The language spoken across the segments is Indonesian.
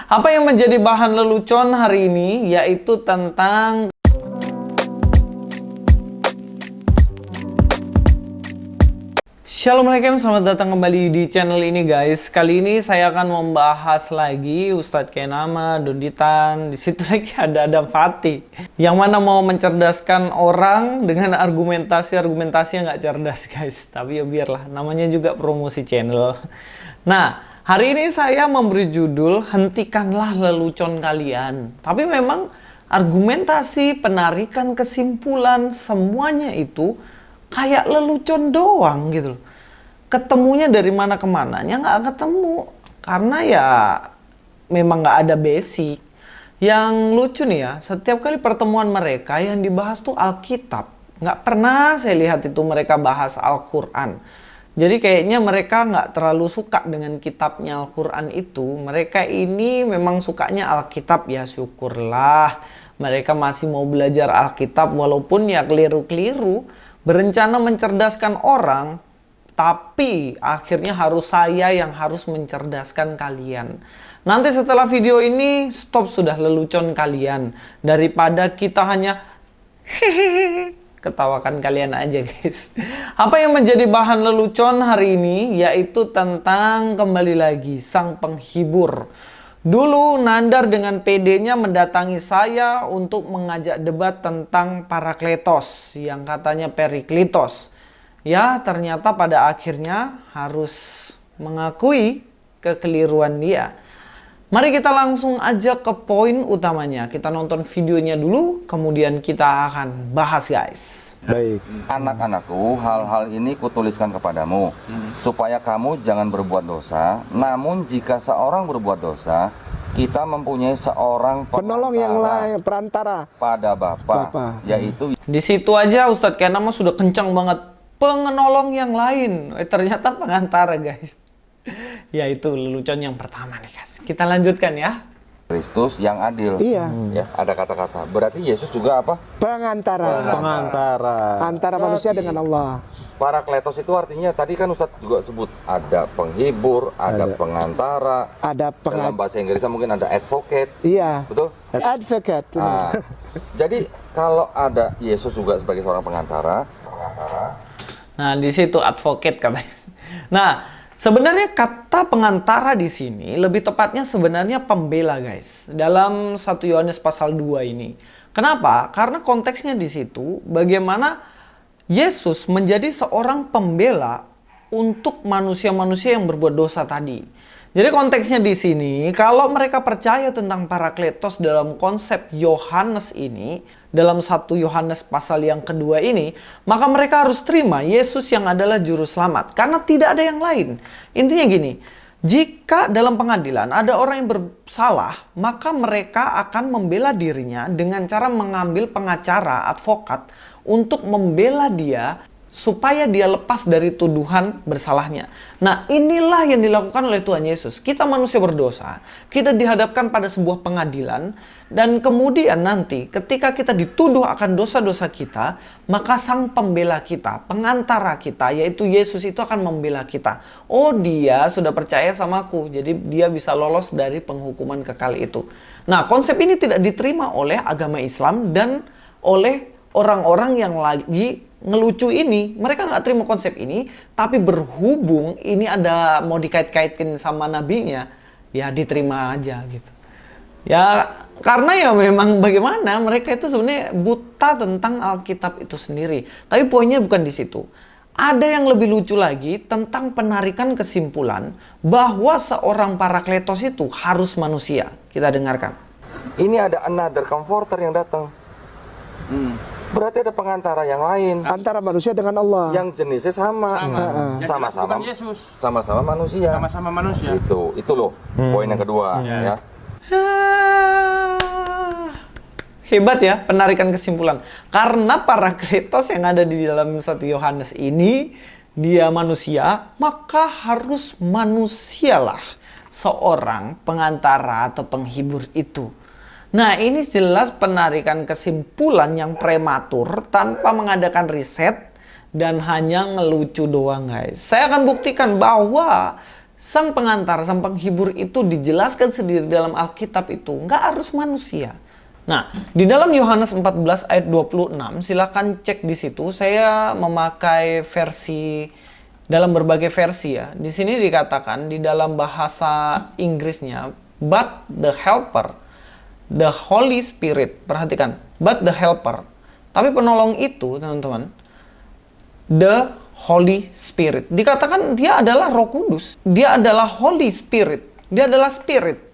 Apa yang menjadi bahan lelucon hari ini yaitu tentang Assalamualaikum, selamat datang kembali di channel ini guys. Kali ini saya akan membahas lagi Ustadz Kenama, Doditan. Di situ lagi ada Adam Fatih yang mana mau mencerdaskan orang dengan argumentasi yang nggak cerdas guys. Tapi ya biarlah, namanya juga promosi channel. Nah, hari ini saya memberi judul Hentikanlah Lelucon Kalian. Tapi memang argumentasi, penarikan kesimpulan, semuanya itu kayak lelucon doang gitu loh. Ketemunya dari mana ke mananya nggak ketemu. Karena ya memang nggak ada basic. Yang lucu nih ya, setiap kali pertemuan mereka yang dibahas tuh Alkitab. Nggak pernah saya lihat itu mereka bahas Al-Quran. Jadi kayaknya mereka nggak terlalu suka dengan kitabnya Al-Quran itu. Mereka ini memang sukanya Alkitab, ya syukurlah. Mereka masih mau belajar Alkitab walaupun ya keliru-keliru. Berencana mencerdaskan orang, tapi akhirnya harus saya yang harus mencerdaskan kalian. Nanti setelah video ini, stop sudah lelucon kalian. Daripada kita hanya hehehe, ketawakan kalian aja guys. Apa yang menjadi bahan lelucon hari ini yaitu tentang kembali lagi sang penghibur. Dulu Nandar dengan PD-nya mendatangi saya untuk mengajak debat tentang Parakletos yang katanya Periklitos. Ya ternyata pada akhirnya harus mengakui kekeliruan dia. Mari kita langsung aja ke poin utamanya. Kita nonton videonya dulu, kemudian kita akan bahas guys. Baik. Anak-anakku, hal-hal ini kutuliskan kepadamu, supaya kamu jangan berbuat dosa. Namun jika seorang berbuat dosa, kita mempunyai seorang Penolong yang lain, perantara pada Bapa, yaitu Di situ aja Ustadz Kenama sudah kencang banget. Pengenolong yang lain. Ternyata pengantara guys. Ya itu lelucon yang pertama nih guys. Kita lanjutkan ya. Kristus yang adil. Iya. Ya, ada kata-kata. Berarti Yesus juga apa? Pengantara. Antara manusia dengan Allah. Parakletos itu artinya tadi kan Ustadz juga sebut ada penghibur, ada pengantara, Ada dalam bahasa Inggrisnya mungkin ada advocate. Iya. Betul? Advocate. Nah, jadi kalau ada Yesus juga sebagai seorang pengantara. Nah, di situ advocate katanya. Nah, sebenarnya kata pengantara di sini lebih tepatnya sebenarnya pembela, guys. Dalam 1 Yohanes pasal 2 ini. Kenapa? Karena konteksnya di situ bagaimana Yesus menjadi seorang pembela untuk manusia-manusia yang berbuat dosa tadi. Jadi konteksnya di sini, kalau mereka percaya tentang Parakletos dalam konsep Yohanes ini, dalam 1 Yohanes pasal yang kedua ini, maka mereka harus terima Yesus yang adalah juru selamat. Karena tidak ada yang lain. Intinya gini, jika dalam pengadilan ada orang yang bersalah, maka mereka akan membela dirinya dengan cara mengambil pengacara, advokat, untuk membela dia supaya dia lepas dari tuduhan bersalahnya. Nah, inilah yang dilakukan oleh Tuhan Yesus. Kita manusia berdosa, kita dihadapkan pada sebuah pengadilan, dan kemudian nanti ketika kita dituduh akan dosa-dosa kita, maka sang pembela kita, pengantara kita, yaitu Yesus itu akan membela kita. Oh, dia sudah percaya sama aku, jadi dia bisa lolos dari penghukuman kekal itu. Nah, konsep ini tidak diterima oleh agama Islam dan oleh orang-orang yang lagi ngelucu ini. Mereka nggak terima konsep ini, tapi berhubung ini ada mau dikait-kaitkan sama nabinya, ya diterima aja gitu. Ya karena ya memang bagaimana mereka itu sebenarnya buta tentang Alkitab itu sendiri. Tapi poinnya bukan di situ. Ada yang lebih lucu lagi tentang penarikan kesimpulan bahwa seorang Parakletos itu harus manusia. Kita dengarkan. Ini ada another comforter yang datang. Berarti ada pengantara yang lain. Antara manusia dengan Allah. Yang jenisnya sama. Sama-sama. Yesus. Sama-sama manusia. Sama-sama manusia. Itu loh. Poin yang kedua. Ya. Hebat ya penarikan kesimpulan. Karena Parakletos yang ada di dalam 1 Yohanes ini, dia manusia, maka harus manusialah seorang pengantara atau penghibur itu. Nah, ini jelas penarikan kesimpulan yang prematur tanpa mengadakan riset dan hanya ngelucu doang, guys. Saya akan buktikan bahwa sang pengantar, sang penghibur itu dijelaskan sendiri dalam Alkitab itu nggak harus manusia. Nah, di dalam Yohanes 14 ayat 26, silakan cek di situ. Saya memakai versi dalam berbagai versi ya. Di sini dikatakan di dalam bahasa Inggrisnya, but the helper, the Holy Spirit. Perhatikan, but the helper. Tapi penolong itu, teman-teman, the Holy Spirit. Dikatakan dia adalah Roh Kudus. Dia adalah Holy Spirit. Dia adalah Spirit.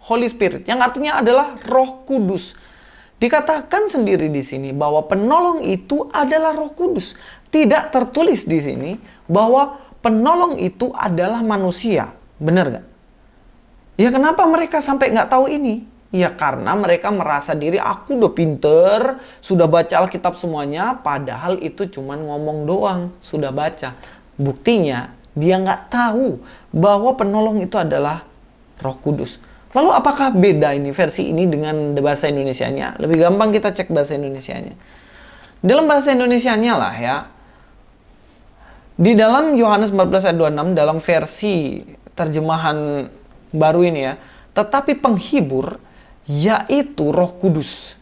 Holy Spirit, yang artinya adalah Roh Kudus. Dikatakan sendiri di sini bahwa penolong itu adalah Roh Kudus. Tidak tertulis di sini bahwa penolong itu adalah manusia. Benar nggak? Ya kenapa mereka sampai nggak tahu ini? Ya karena mereka merasa diri, aku udah pinter, sudah baca Alkitab semuanya, padahal itu cuman ngomong doang, sudah baca. Buktinya, dia nggak tahu bahwa penolong itu adalah Roh Kudus. Lalu apakah beda ini versi ini dengan bahasa Indonesianya? Lebih gampang kita cek bahasa Indonesianya. Dalam bahasa Indonesianya lah ya, di dalam Yohanes 14 ayat 26, dalam versi terjemahan baru ini ya, tetapi penghibur, yaitu Roh Kudus.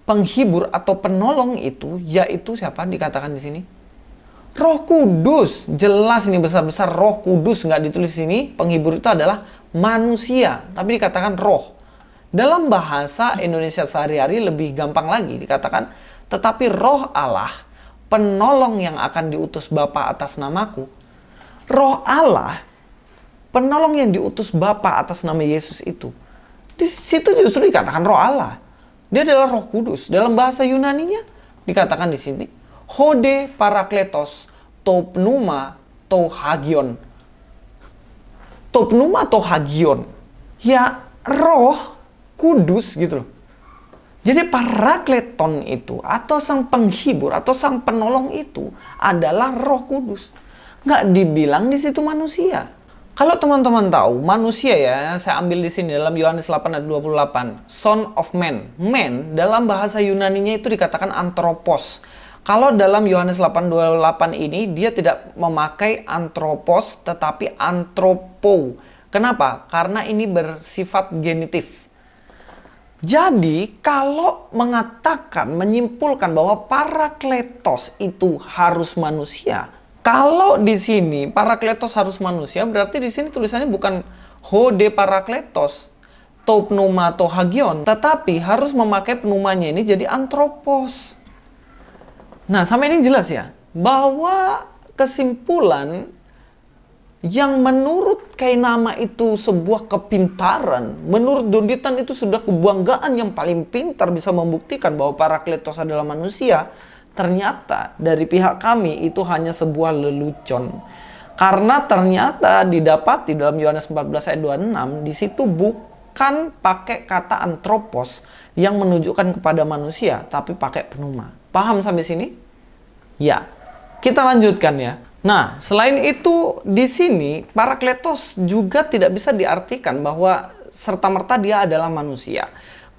Penghibur atau penolong itu yaitu siapa dikatakan di sini? Roh Kudus. Jelas ini besar-besar Roh Kudus, nggak ditulis di sini. Penghibur itu adalah manusia, tapi dikatakan roh. Dalam bahasa Indonesia sehari-hari lebih gampang lagi dikatakan, tetapi Roh Allah, penolong yang akan diutus Bapa atas namaku. Roh Allah, penolong yang diutus Bapa atas nama Yesus itu. Di situ justru dikatakan Roh Allah. Dia adalah Roh Kudus. Dalam bahasa Yunaninya dikatakan di sini, Hode Parakletos to pneuma to hagion. To pneuma to hagion. Ya Roh Kudus gitu loh. Jadi Parakleton itu atau sang penghibur atau sang penolong itu adalah Roh Kudus. Nggak dibilang di situ manusia. Kalau teman-teman tahu, manusia ya, saya ambil di sini dalam Yohanes 8 ayat 28, Son of Man. Man dalam bahasa Yunaninya itu dikatakan anthropos. Kalau dalam Yohanes 8:28 ini dia tidak memakai anthropos tetapi anthropo. Kenapa? Karena ini bersifat genitif. Jadi kalau mengatakan, menyimpulkan bahwa Parakletos itu harus manusia, kalau di sini Parakletos harus manusia, berarti di sini tulisannya bukan Hode Parakletos, to pneuma to hagion, tetapi harus memakai pneumanya ini jadi anthropos. Nah, sampai ini jelas ya, bahwa kesimpulan yang menurut Kainama itu sebuah kepintaran, menurut Donditan itu sudah kebanggaan yang paling pintar bisa membuktikan bahwa Parakletos adalah manusia. Ternyata dari pihak kami itu hanya sebuah lelucon. Karena ternyata didapati dalam Yohanes 14 ayat 26, di situ bukan pakai kata anthropos yang menunjukkan kepada manusia, tapi pakai pneuma. Paham sampai sini? Ya. Kita lanjutkan ya. Nah, selain itu di sini Parakletos juga tidak bisa diartikan bahwa serta-merta dia adalah manusia.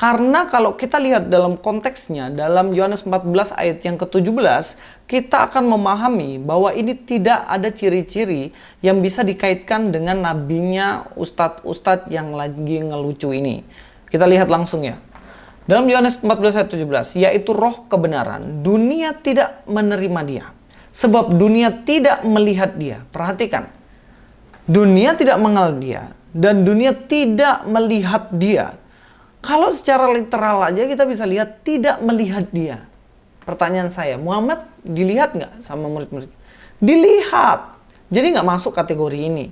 Karena kalau kita lihat dalam konteksnya, dalam Yohanes 14 ayat yang ke-17, kita akan memahami bahwa ini tidak ada ciri-ciri yang bisa dikaitkan dengan nabinya ustadz-ustadz yang lagi ngelucu ini. Kita lihat langsung ya. Dalam Yohanes 14 ayat 17, yaitu roh kebenaran, dunia tidak menerima dia. Sebab dunia tidak melihat dia. Perhatikan. Dunia tidak mengenal dia. Dan dunia tidak melihat dia. Kalau secara literal aja kita bisa lihat tidak melihat dia. Pertanyaan saya, Muhammad dilihat nggak sama murid-murid? Dilihat. Jadi nggak masuk kategori ini.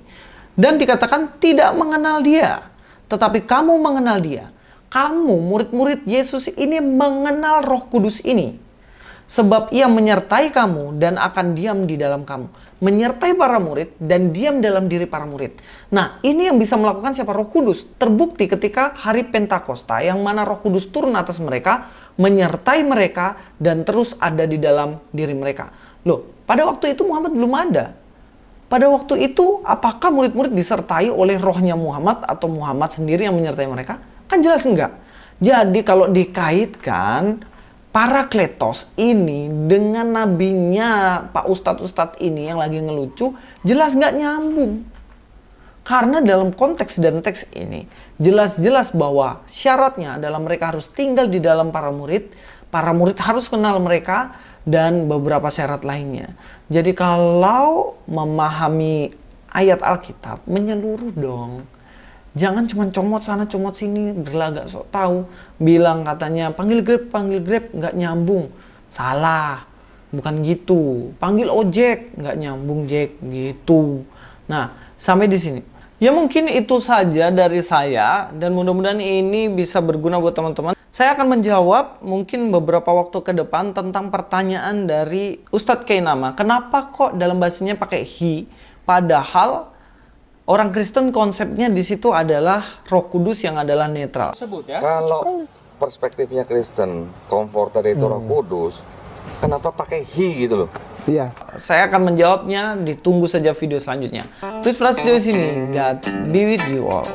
Dan dikatakan tidak mengenal dia. Tetapi kamu mengenal dia. Kamu, murid-murid Yesus ini mengenal Roh Kudus ini. Sebab ia menyertai kamu dan akan diam di dalam kamu. Menyertai para murid dan diam dalam diri para murid. Nah, ini yang bisa melakukan siapa? Roh Kudus. Terbukti ketika hari Pentakosta yang mana Roh Kudus turun atas mereka, menyertai mereka dan terus ada di dalam diri mereka. Loh, pada waktu itu Muhammad belum ada. Pada waktu itu, apakah murid-murid disertai oleh rohnya Muhammad atau Muhammad sendiri yang menyertai mereka? Kan jelas enggak. Jadi kalau dikaitkan Parakletos ini dengan nabinya Pak Ustadz-Ustadz ini yang lagi ngelucu, jelas nggak nyambung. Karena dalam konteks dan teks ini jelas-jelas bahwa syaratnya adalah mereka harus tinggal di dalam para murid harus kenal mereka, dan beberapa syarat lainnya. Jadi kalau memahami ayat Alkitab menyeluruh dong. Jangan cuma comot sana comot sini, berlagak sok tahu, bilang katanya panggil Grab, nggak nyambung. Salah, bukan gitu. Panggil ojek, nggak nyambung Jack, gitu. Nah, sampai di sini. Ya mungkin itu saja dari saya, dan mudah-mudahan ini bisa berguna buat teman-teman. Saya akan menjawab mungkin beberapa waktu ke depan tentang pertanyaan dari Ustadz Kainama. Kenapa kok dalam bahasanya pakai he, padahal orang Kristen konsepnya di situ adalah Roh Kudus yang adalah netral. Kalau perspektifnya Kristen, comforter itu Roh Kudus, kenapa pakai he gitu loh? Iya. Saya akan menjawabnya, ditunggu saja video selanjutnya. Please press di sini. God be with you all.